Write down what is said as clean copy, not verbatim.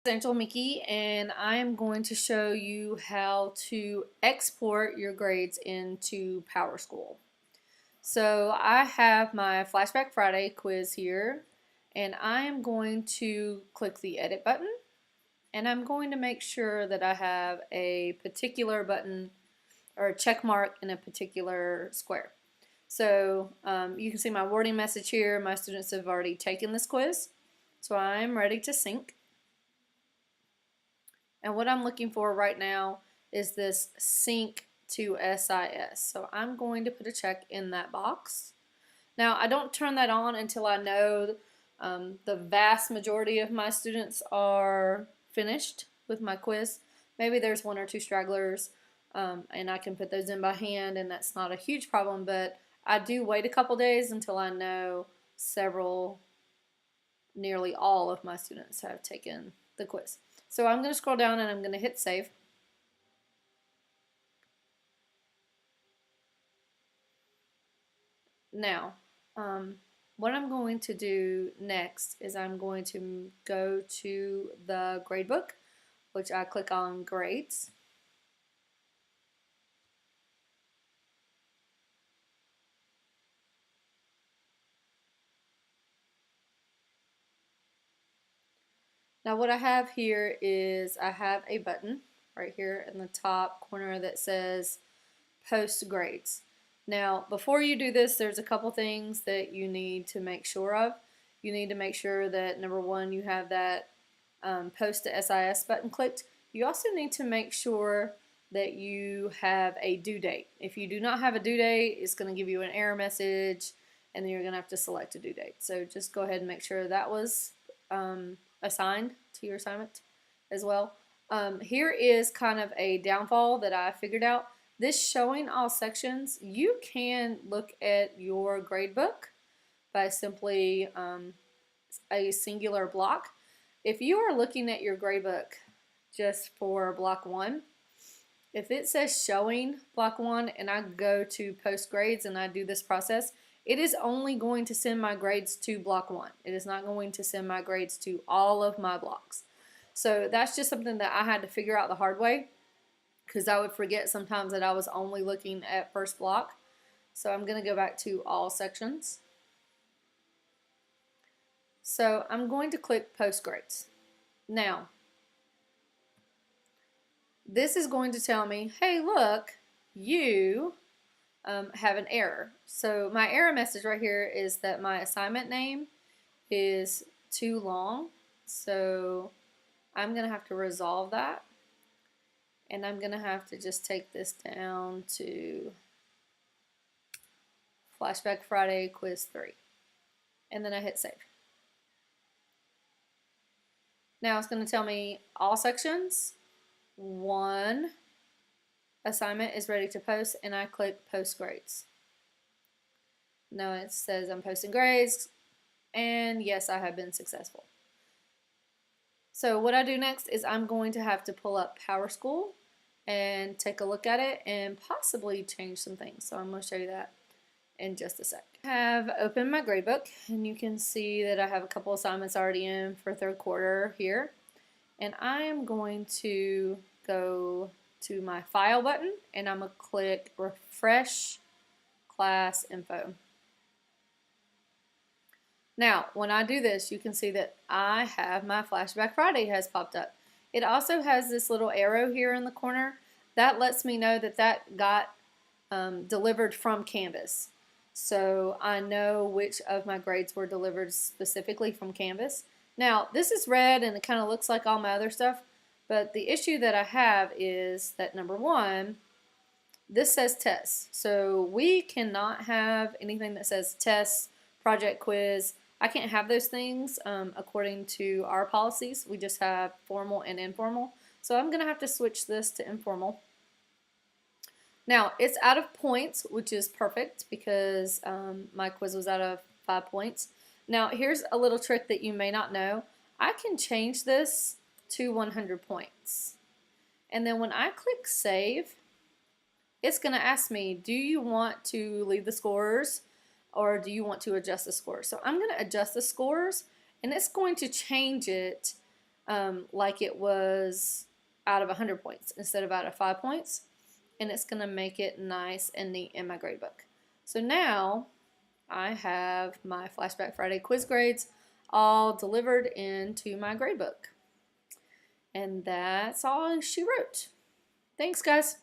Angel Mickey, and I am going to show you how to export your grades into PowerSchool. So I have my Flashback Friday quiz here, and I am going to click the edit button, and I'm going to make sure that I have a particular button or a check mark in a particular square. So you can see my warning message here. My students have already taken this quiz, so I'm ready to sync. And what I'm looking for right now is this sync to SIS. So I'm going to put a check in that box. Now I don't turn that on until I know the vast majority of my students are finished with my quiz. Maybe there's one or two stragglers and I can put those in by hand, and that's not a huge problem, but I do wait a couple days until I know nearly all of my students have taken the quiz. So I'm going to scroll down and I'm going to hit save. Now, what I'm going to do next is I'm going to go to the gradebook, which I click on grades. Now what I have here is I have a button right here in the top corner that says post grades. Now before you do this, there's a couple things that you need to make sure of. You need to make sure that number one, you have that post to SIS button clicked. You also need to make sure that you have a due date. If you do not have a due date, it's going to give you an error message, and then you're going to have to select a due date. So just go ahead and make sure that was assigned to your assignment as well. Here is kind of a downfall that I figured out. This showing all sections, you can look at your gradebook by simply a singular block. If you are looking at your gradebook just for block 1, if it says showing block 1 and I go to post grades and I do this process, it is only going to send my grades to block 1. It is not going to send my grades to all of my blocks. So that's just something that I had to figure out the hard way, because I would forget sometimes that I was only looking at first block. So I'm going to go back to all sections. So I'm going to click post grades. Now, this is going to tell me, hey, look, you have an error. So my error message right here is that my assignment name is too long. So I'm going to have to resolve that. And I'm going to have to just take this down to Flashback Friday Quiz 3. And then I hit save. Now it's going to tell me all sections. 1 assignment is ready to post, and I click post grades. Now it says I'm posting grades, and yes, I have been successful. So what I do next is I'm going to have to pull up PowerSchool and take a look at it and possibly change some things. So I'm going to show you that in just a sec. I have opened my gradebook, and you can see that I have a couple assignments already in for third quarter here. And I am going to go to my file button, and I'm going to click refresh class info. Now, when I do this, you can see that I have my Flashback Friday has popped up. It also has this little arrow here in the corner. That lets me know that that got delivered from Canvas. So I know which of my grades were delivered specifically from Canvas. Now, this is red and it kind of looks like all my other stuff, but the issue that I have is that number one, this says tests. So we cannot have anything that says tests, project quiz. I can't have those things according to our policies. We just have formal and informal. So I'm going to have to switch this to informal. Now, it's out of points, which is perfect because my quiz was out of 5 points. Now, here's a little trick that you may not know. I can change this to 100 points. And then when I click save, it's going to ask me, do you want to leave the scores or do you want to adjust the scores? So I'm going to adjust the scores, and it's going to change it like it was out of 100 points instead of out of 5 points. And it's going to make it nice and neat in my grade book. So now I have my Flashback Friday quiz grades all delivered into my grade book. And that's all she wrote. Thanks, guys.